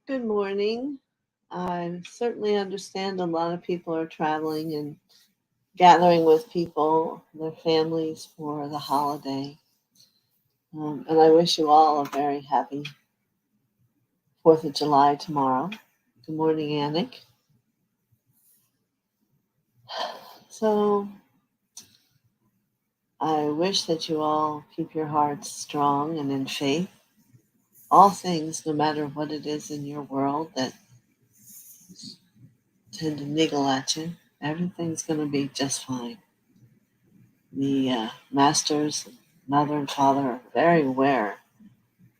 Good morning. I certainly understand a lot of people are traveling and gathering with people, their families for the holiday. And I wish you all a very happy 4th of July tomorrow. Good morning, Anik. So I wish that you all keep your hearts strong and in faith. All things, no matter what it is in your world that tend to niggle at you, everything's going to be just fine. The masters, mother and father are very aware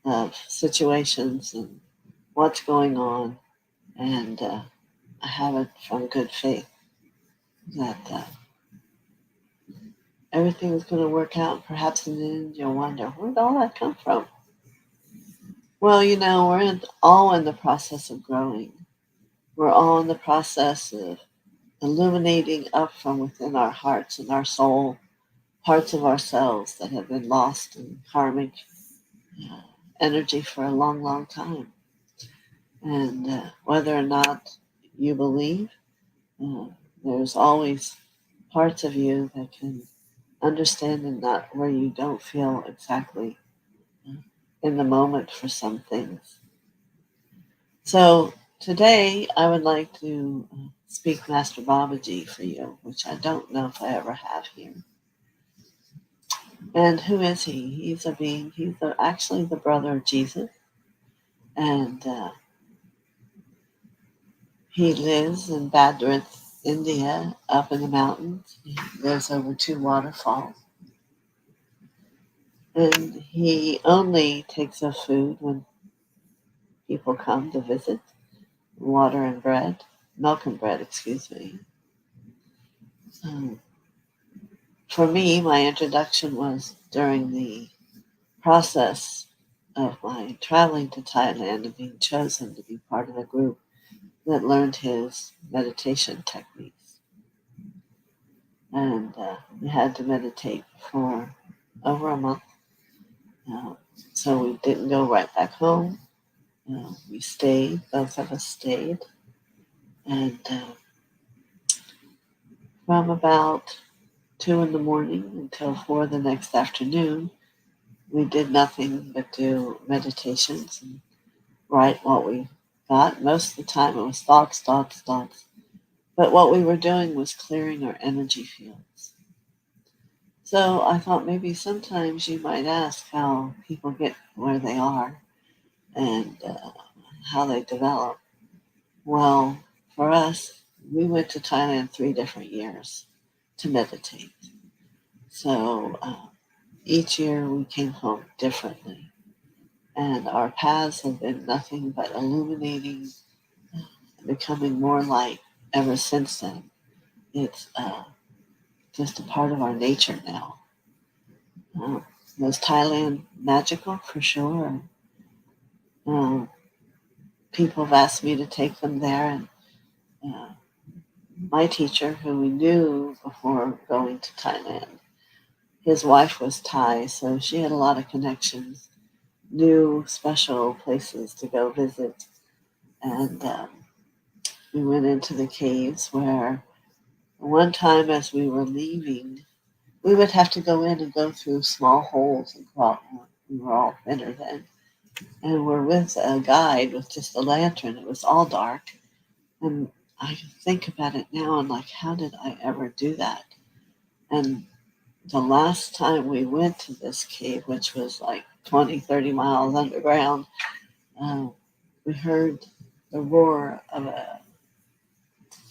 of situations and what's going on, and I have it from good faith that everything's going to work out. Perhaps in the end you'll wonder, where'd all that come from? Well, we're all in the process of growing. We're all in the process of illuminating up from within our hearts and our soul parts of ourselves that have been lost in karmic energy for a long, long time. And whether or not you believe, there's always parts of you that can understand and not where you don't feel exactly in the moment for some things. So today I would like to speak Master Babaji for you, which I don't know if I ever have here. And who is he? He's a being. He's actually the brother of Jesus. And he lives in Badrith, India, up in the mountains. He lives over 2 waterfalls. And he only takes us food when people come to visit. Water and bread. Milk and bread, excuse me. For me, my introduction was during the process of my traveling to Thailand and being chosen to be part of a group that learned his meditation techniques. And we had to meditate for over a month. So we didn't go right back home. We stayed, both of us stayed. And from about 2 in the morning until 4 the next afternoon, we did nothing but do meditations and write what we got. Most of the time it was thoughts. But what we were doing was clearing our energy fields. So I thought maybe sometimes you might ask how people get where they are and how they develop. Well, for us, we went to Thailand 3 different years to meditate. So each year we came home differently. And our paths have been nothing but illuminating, becoming more light ever since then. It's just a part of our nature now. Was Thailand magical? For sure. People have asked me to take them there, and my teacher, who we knew before going to Thailand, his wife was Thai, so she had a lot of connections, knew special places to go visit, and we went into the caves where one time as we were leaving, we would have to go in and go through small holes and crawl. We were all thinner then. And we're with a guide with just a lantern. It was all dark. And I think about it now and like, how did I ever do that? And the last time we went to this cave, which was like 20, 30 miles underground, we heard the roar of a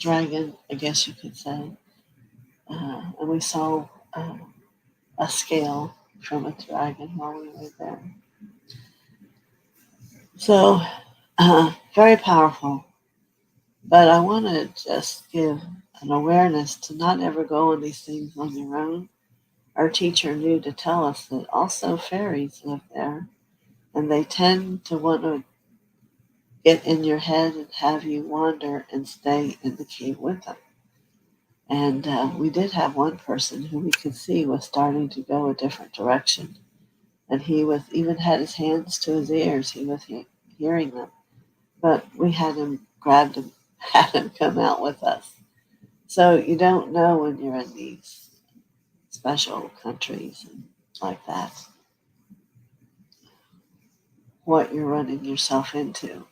dragon, I guess you could say. And we saw a scale from a dragon while we were there. So, very powerful. But I want to just give an awareness to not ever go on these things on your own. Our teacher knew to tell us that also fairies live there, and they tend to want to get in your head and have you wander and stay in the cave with them. And we did have one person who we could see was starting to go a different direction. And he was even had his hands to his ears. He was hearing them. but we had him, grabbed him, had him come out with us. So you don't know when you're in these special countries and like that what you're running yourself into.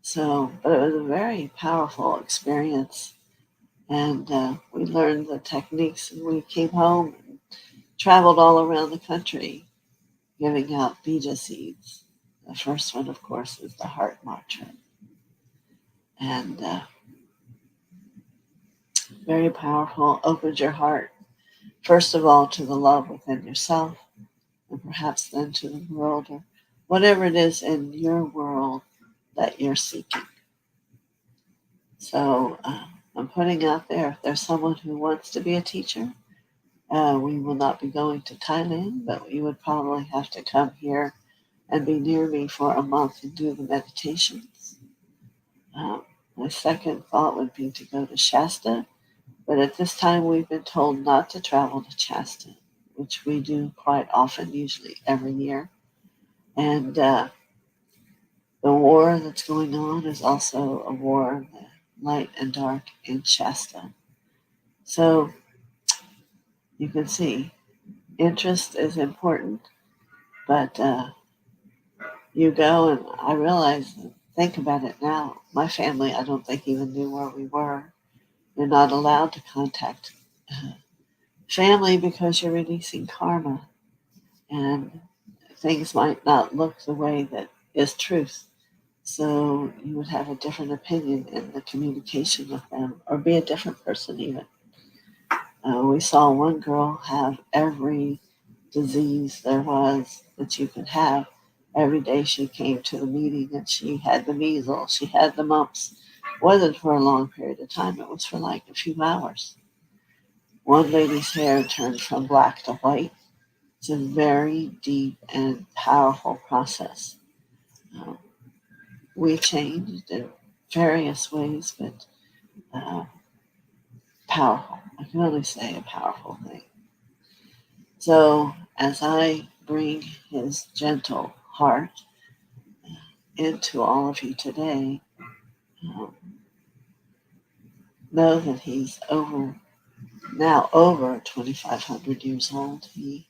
So, but it was a very powerful experience, and we learned the techniques, and we came home and traveled all around the country giving out bija seeds. The first one, of course, is the heart mantra, and very powerful. Opens your heart, first of all, to the love within yourself, and perhaps then to the world, or whatever it is in your world that you're seeking. So I'm putting out there, if there's someone who wants to be a teacher, we will not be going to Thailand, but you would probably have to come here and be near me for a month and do the meditations. My second thought would be to go to Shasta, but at this time we've been told not to travel to Shasta, which we do quite often, usually every year. And the war that's going on is also a war, the light and dark in Shasta. So you can see interest is important, but you go, and I realize, think about it now, my family, I don't think even knew where we were. You're not allowed to contact family because you're releasing karma, and things might not look the way that is truth. So you would have a different opinion in the communication with them, or be a different person even. We saw one girl have every disease there was that you could have. Every day she came to the meeting and she had the measles, she had the mumps. It wasn't for a long period of time, it was for like a few hours. One lady's hair turned from black to white. It's a very deep and powerful process. We changed in various ways, but powerful. I can only say a powerful thing. So as I bring his gentle heart into all of you today, know that he's over 2,500 years old. He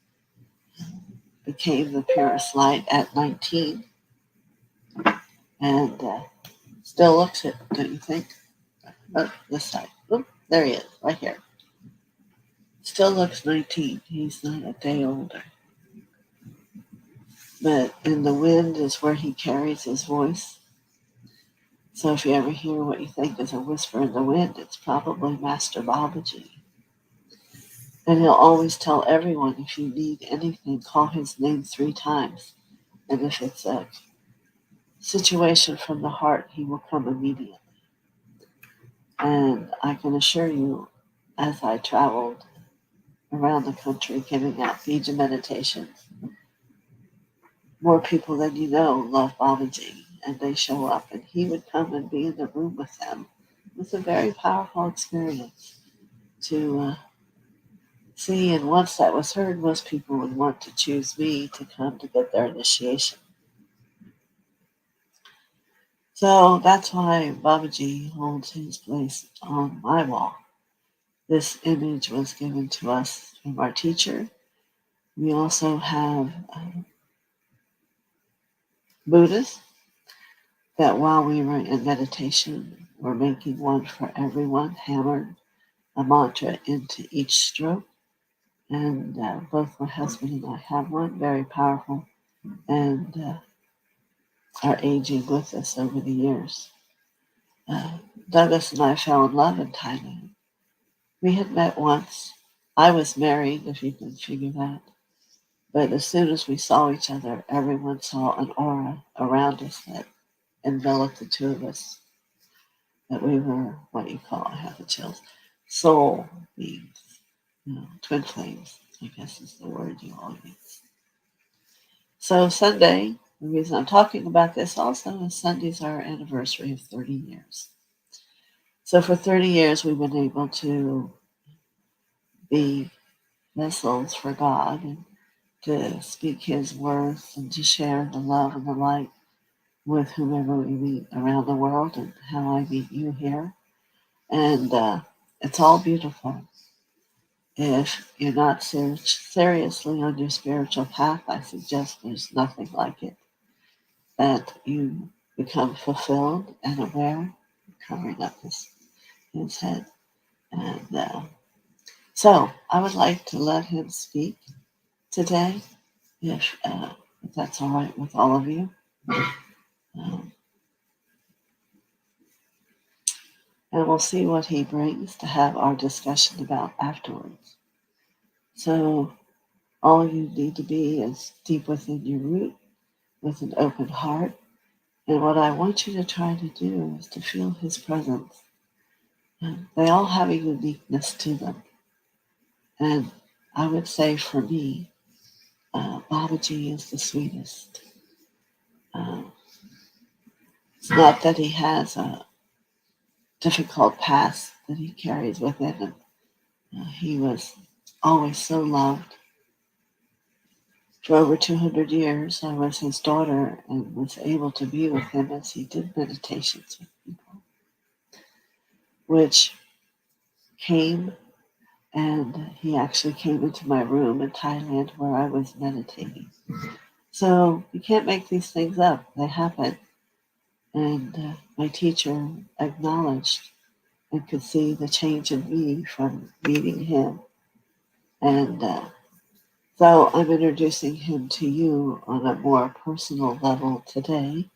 became the purest light at 19, and still looks it, don't you think? Oh, this side. Oh, there he is, right here. Still looks 19. He's not a day older. But in the wind is where he carries his voice. So if you ever hear what you think is a whisper in the wind, it's probably Master Babaji. And he'll always tell everyone, if you need anything, call his name 3 times. And if it's a situation from the heart, he will come immediately. And I can assure you, as I traveled around the country giving out bija meditations, more people than you know love Babaji, and they show up, and he would come and be in the room with them. It was a very powerful experience to see, and once that was heard, most people would want to choose me to come to get their initiation. So that's why Babaji holds his place on my wall. This image was given to us from our teacher. We also have Buddhists that while we were in meditation were making one for everyone, hammered a mantra into each stroke. And both my husband and I have one, very powerful, and are aging with us over the years. Douglas and I fell in love in Thailand. We had met once. I was married, if you can figure that. But as soon as we saw each other, everyone saw an aura around us that enveloped the two of us. That we were what you call, I have the chills, soul beings, twin flames, I guess is the word you all use. So Sunday, the reason I'm talking about this also is Sunday's our anniversary of 30 years. So for 30 years, we've been able to be vessels for God and to speak his words and to share the love and the light with whomever we meet around the world and how I meet you here. And it's all beautiful. If you're not seriously on your spiritual path, I suggest there's nothing like it. That you become fulfilled and aware, covering up his head. And so I would like to let him speak today, if that's all right with all of you. Um, and we'll see what he brings to have our discussion about afterwards. So all you need to be is deep within your root with an open heart. And what I want you to try to do is to feel his presence. They all have a uniqueness to them. And I would say for me, Babaji is the sweetest. It's not that he has a difficult past that he carries within him. He was always so loved. For over 200 years, I was his daughter and was able to be with him as he did meditations with people, which came, and he actually came into my room in Thailand where I was meditating. So you can't make these things up. They happen. And my teacher acknowledged and could see the change in me from meeting him. And so I'm introducing him to you on a more personal level today.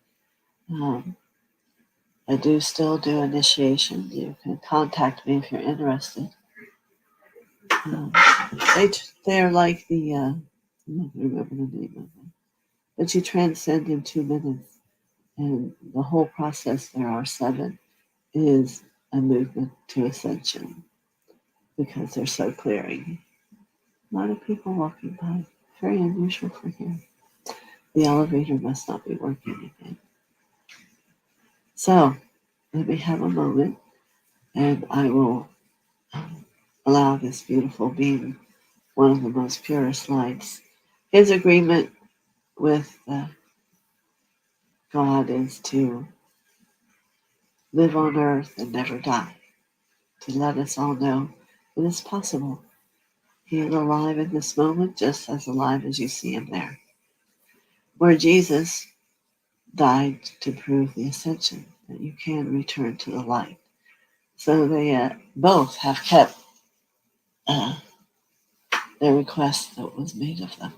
I do still do initiation. You can contact me if you're interested. They're like the, I don't remember the name of them, but you transcend in 2 minutes. And the whole process, there are 7, is a movement to ascension because they're so clearing. A lot of people walking by. Very unusual for here. The elevator must not be working again. So let me have a moment and I will allow this beautiful being, one of the most purest lights. His agreement with God is to live on earth and never die, to let us all know it is possible. He is alive in this moment, just as alive as you see him there. Where Jesus died to prove the ascension, that you can return to the light. So they both have kept their request that was made of them.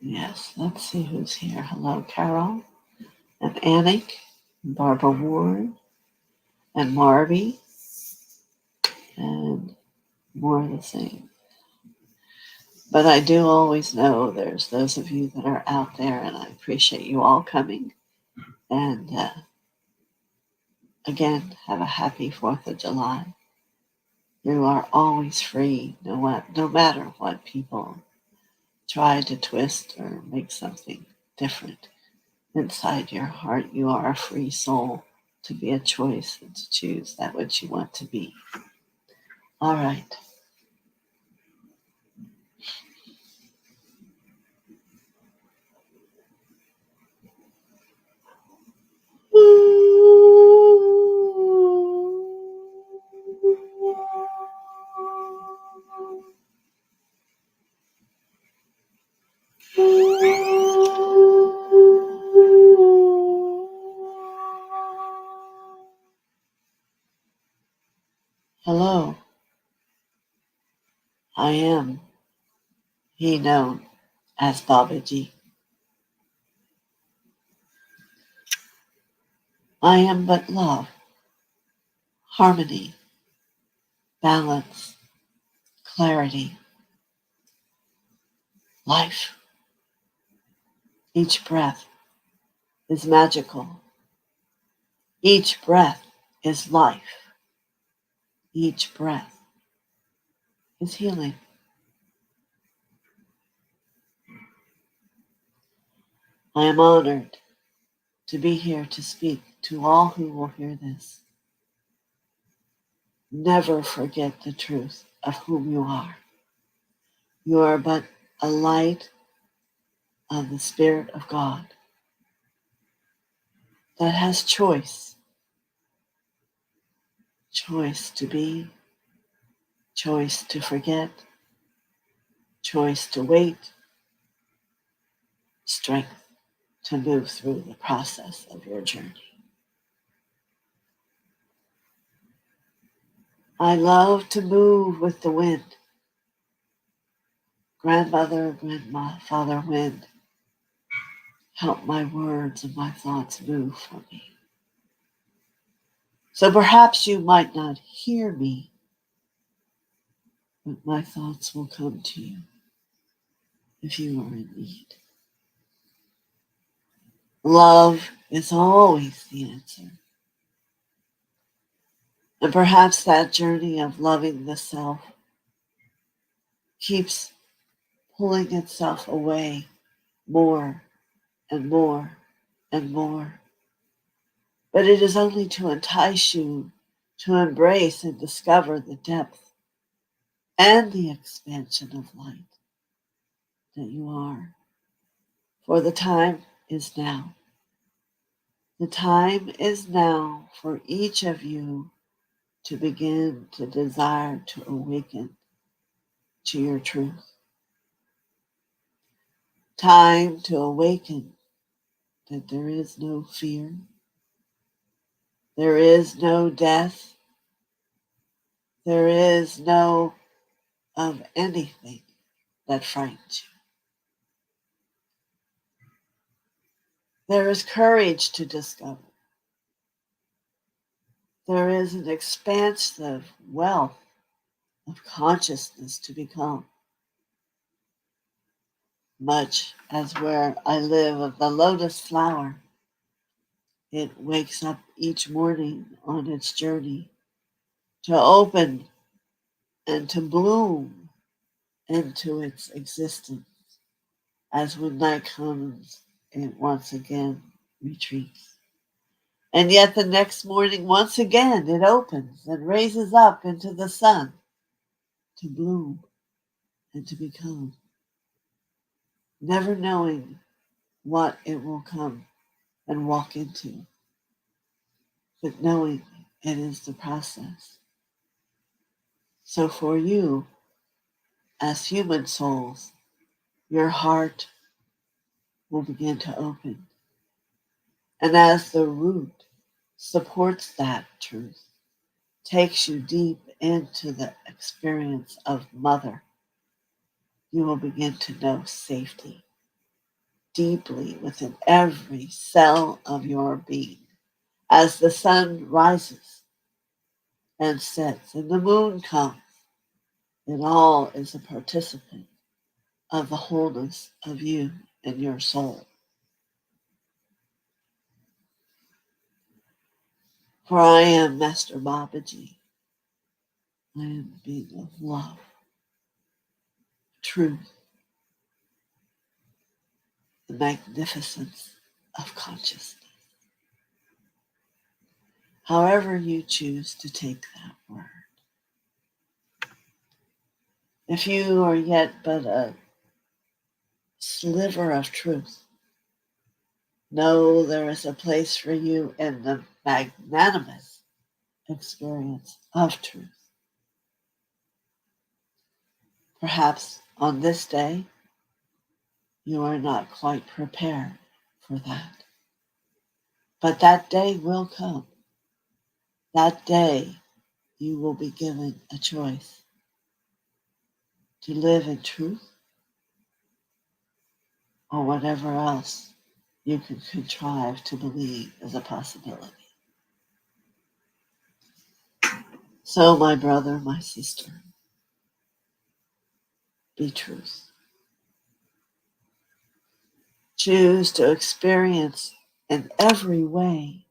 Yes, let's see who's here. Hello, Carol, and Anik, and Barbara Ward, and Marby, and more of the same. But I do always know there's those of you that are out there, and I appreciate you all coming. And again, have a happy 4th of July. You are always free, no matter what people try to twist or make something different. Inside your heart, you are a free soul to be a choice and to choose that which you want to be. All right. Hello. I am he known as Babaji. I am but love, harmony, balance, clarity, life. Each breath is magical. Each breath is life. Each breath is healing. I am honored to be here to speak to all who will hear this. Never forget the truth of whom you are. You are but a light of the Spirit of God that has choice to be, choice to forget, choice to wait, strength to move through the process of your journey. I love to move with the wind. Grandmother, grandfather wind, help my words and my thoughts move for me. So perhaps you might not hear me, but my thoughts will come to you if you are in need. Love is always the answer. And perhaps that journey of loving the self keeps pulling itself away more and more and more. But it is only to entice you to embrace and discover the depth and the expansion of light that you are. For the time is now. The time is now for each of you to begin to desire to awaken to your truth. Time to awaken that there is no fear, there is no death, there is no of anything that frightens you. There is courage to discover. There is an expansive wealth of consciousness to become. Much as where I live of the lotus flower, it wakes up each morning on its journey to open and to bloom into its existence. As when night comes, it once again retreats. And yet the next morning, once again, it opens and raises up into the sun to bloom and to become, never knowing what it will come and walk into, but knowing it is the process. So for you, as human souls, your heart will begin to open. And as the root supports that truth, takes you deep into the experience of mother, you will begin to know safety deeply within every cell of your being. As the sun rises and sets and the moon comes, it all is a participant of the wholeness of you and your soul. For I am Master Babaji. I am the being of love, truth, the magnificence of consciousness. However you choose to take that word. If you are yet but a sliver of truth, know there is a place for you in the magnanimous experience of truth. Perhaps on this day, you are not quite prepared for that. But that day will come. That day, you will be given a choice to live in truth or whatever else you can contrive to believe is a possibility. So, my brother, my sister, be truth. Choose to experience in every way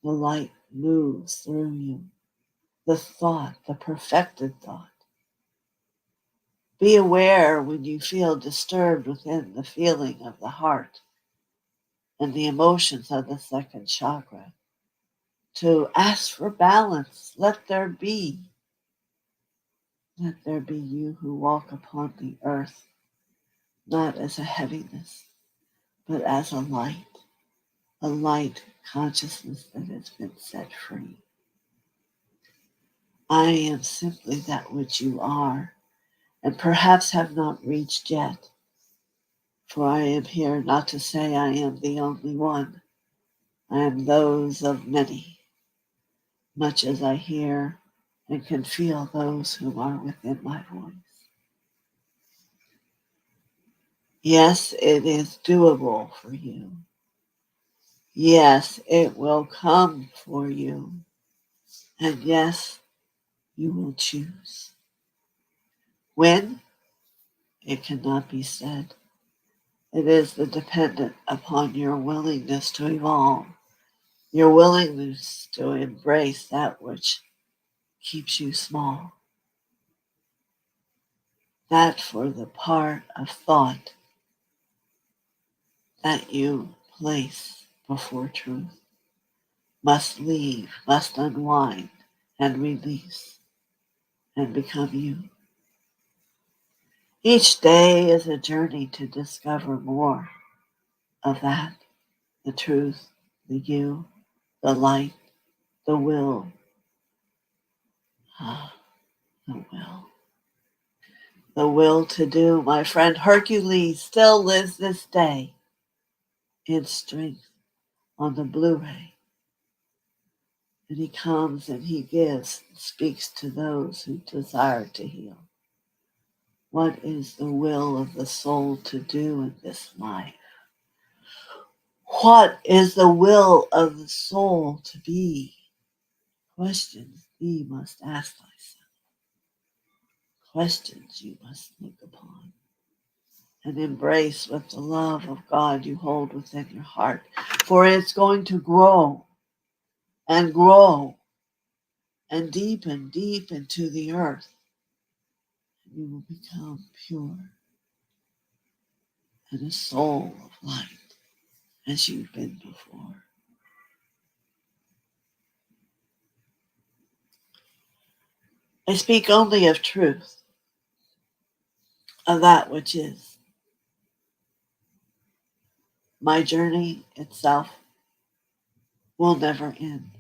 the light moves through you, the thought, the perfected thought. Be aware when you feel disturbed within the feeling of the heart and the emotions of the second chakra. To ask for balance. Let there be. Let there be you who walk upon the earth not as a heaviness, but as a light consciousness that has been set free. I am simply that which you are, and perhaps have not reached yet, for I am here not to say I am the only one. I am those of many, much as I hear and can feel those who are within my voice. Yes, it is doable for you. Yes, it will come for you. And yes, you will choose. When? It cannot be said. It is dependent upon your willingness to evolve, your willingness to embrace that which keeps you small. That for the part of thought that you place before truth must leave, must unwind and release and become you. Each day is a journey to discover more of that, the truth, the you, the light, the will. The will. The will to do. My friend Hercules still lives this day in strength on the Blu-ray. And he comes and he gives, speaks to those who desire to heal. What is the will of the soul to do in this life? What is the will of the soul to be? Questions thee must ask thyself. Questions you must look upon and embrace with the love of God you hold within your heart. For it's going to grow and grow and deepen deep into the earth. And you will become pure and a soul of light as you've been before. I speak only of truth, of that which is. My journey itself will never end.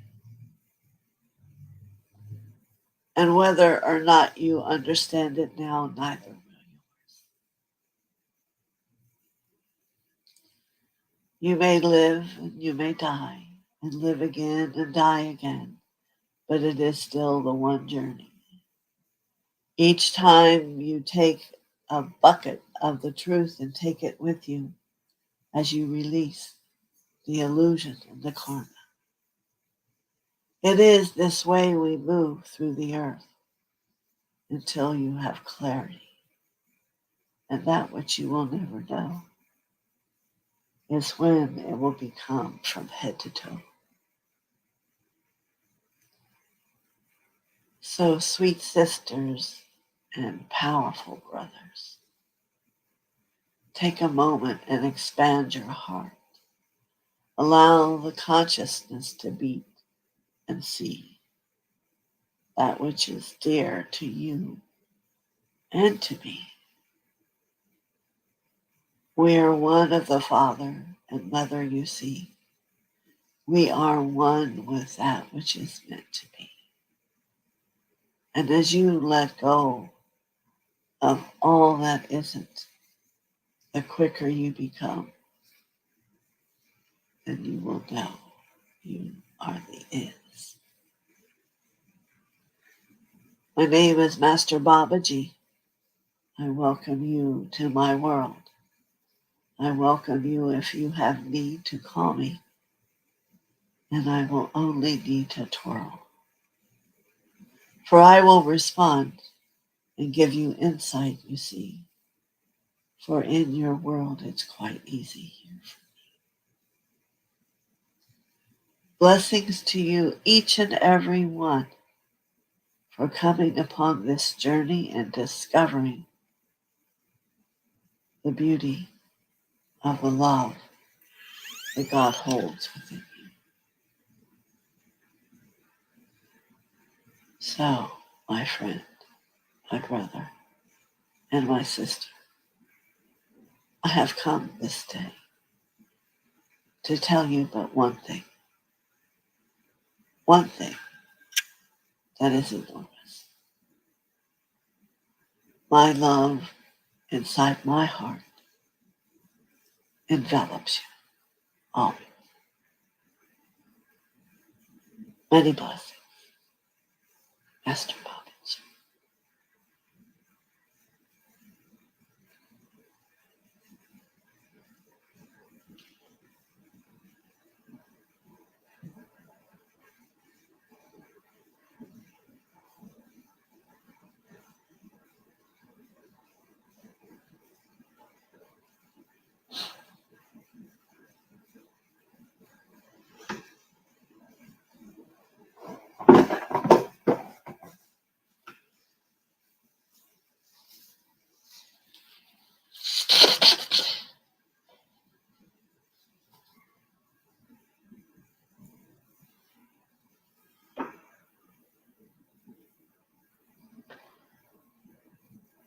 And whether or not you understand it now, neither will yours. You may live and you may die, and live again and die again, but it is still the one journey. Each time you take a bucket of the truth and take it with you as you release the illusion and the karma. It is this way we move through the earth until you have clarity. And that which you will never know is when it will become from head to toe. So, sweet sisters and powerful brothers, take a moment and expand your heart. Allow the consciousness to beat and see that which is dear to you and to me. We are one of the Father and Mother you see. We are one with that which is meant to be. And as you let go of all that isn't, the quicker you become, then you will know you are the is. My name is Master Babaji. I welcome you to my world. I welcome you if you have need to call me, and I will only need to twirl. For I will respond and give you insight, you see. For in your world it's quite easy here. Blessings to you, each and every one, for coming upon this journey and discovering the beauty of the love that God holds within you. So, my friend, my brother, and my sister, I have come this day to tell you but one thing that is enormous. My love inside my heart envelops you always. Many blessings, Master Babaji.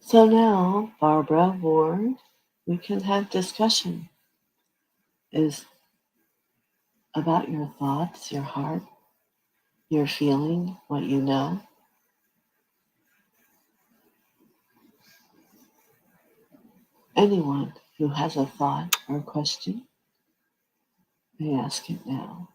So now, Barbara Ward, we can have discussion is about your thoughts, your heart, your feeling, what you know. Anyone who has a thought or question may ask it now.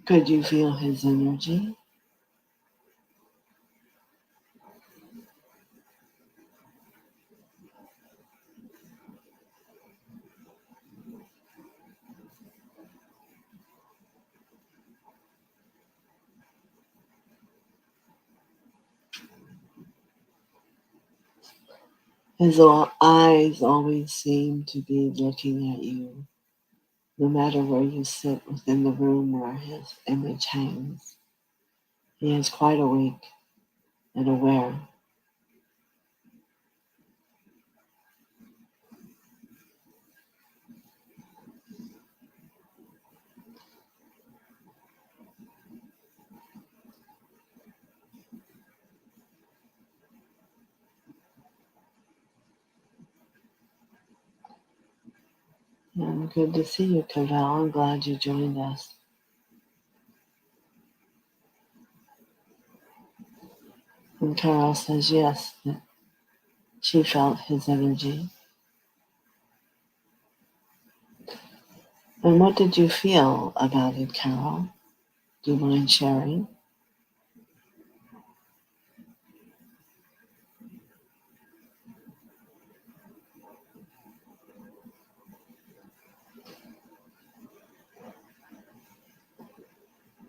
Could you feel his energy? His eyes always seem to be looking at you, no matter where you sit within the room where his image hangs. He is quite awake and aware. And good to see you, Cavell. I'm glad you joined us. And Carol says yes, that she felt his energy. And what did you feel about it, Carol? Do you mind sharing?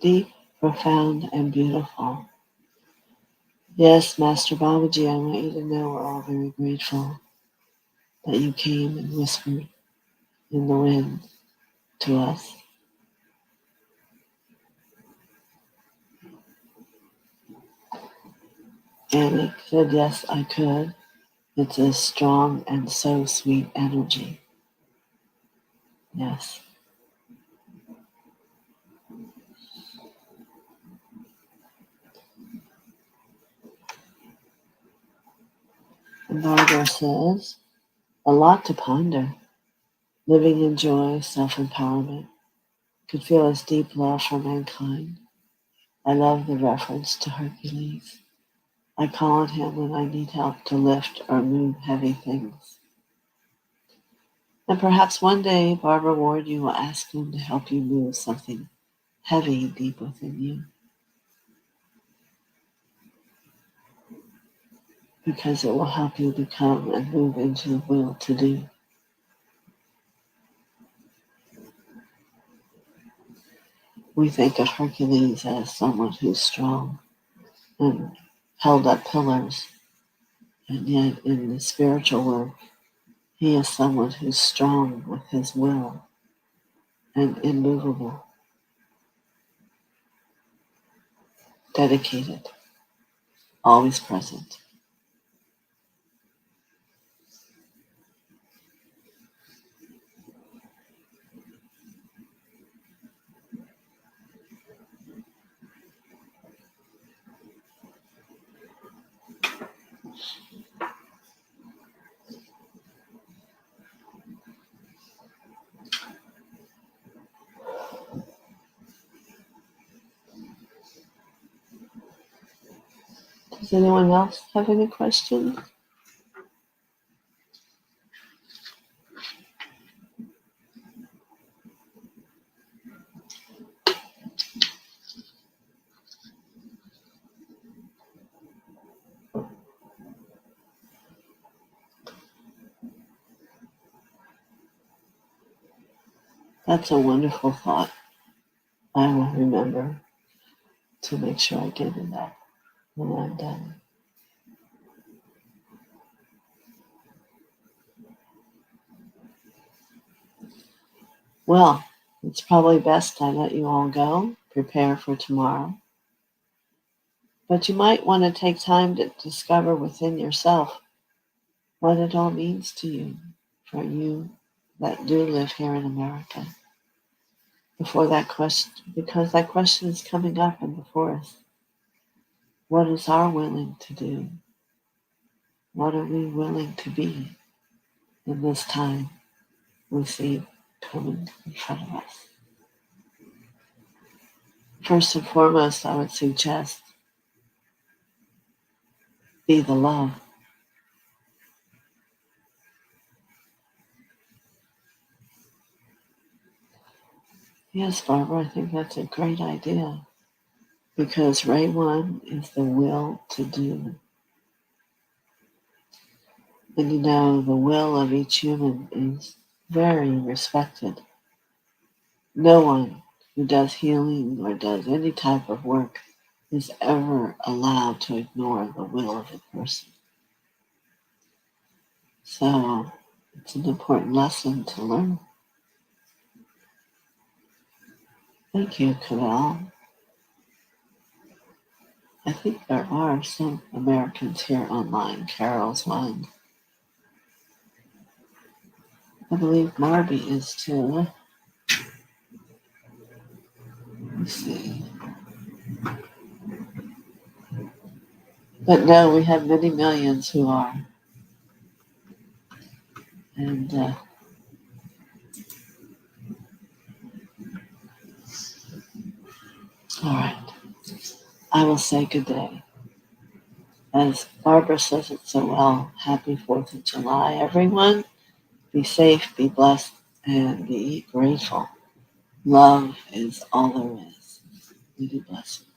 Deep, profound, and beautiful. Yes, Master Babaji, I want you to know we're all very grateful that you came and whispered in the wind to us. Annie said, yes, I could. It's a strong and so sweet energy. Yes. And Barbara says, a lot to ponder. Living in joy, self-empowerment. Could feel his deep love for mankind. I love the reference to Hercules. I call on him when I need help to lift or move heavy things. And perhaps one day, Barbara Ward, you will ask him to help you move something heavy deep within you. Because it will help you become and move into the will to do. We think of Hercules as someone who's strong and held up pillars, and yet in the spiritual work, he is someone who's strong with his will and immovable, dedicated, always present. Does anyone else have any questions? That's a wonderful thought. I will remember to make sure I give it that when I'm done. Well, it's probably best I let you all go, prepare for tomorrow. But you might want to take time to discover within yourself what it all means to you, for you that do live here in America. Before that question, because that question is coming up and before us. What is our willing to do? What are we willing to be in this time we see coming in front of us? First and foremost, I would suggest be the love. Yes, Barbara, I think that's a great idea, because Ray 1 is the will to do. And you know, the will of each human is very respected. No one who does healing or does any type of work is ever allowed to ignore the will of a person. So it's an important lesson to learn. Thank you, Carol. I think there are some Americans here online. Carol's one. I believe Marby is too. Let's see. But no, we have many millions who are. And all right. I will say good day. As Barbara says it so well, happy 4th of July, everyone. Be safe, be blessed, and be grateful. Love is all there is. We do bless you.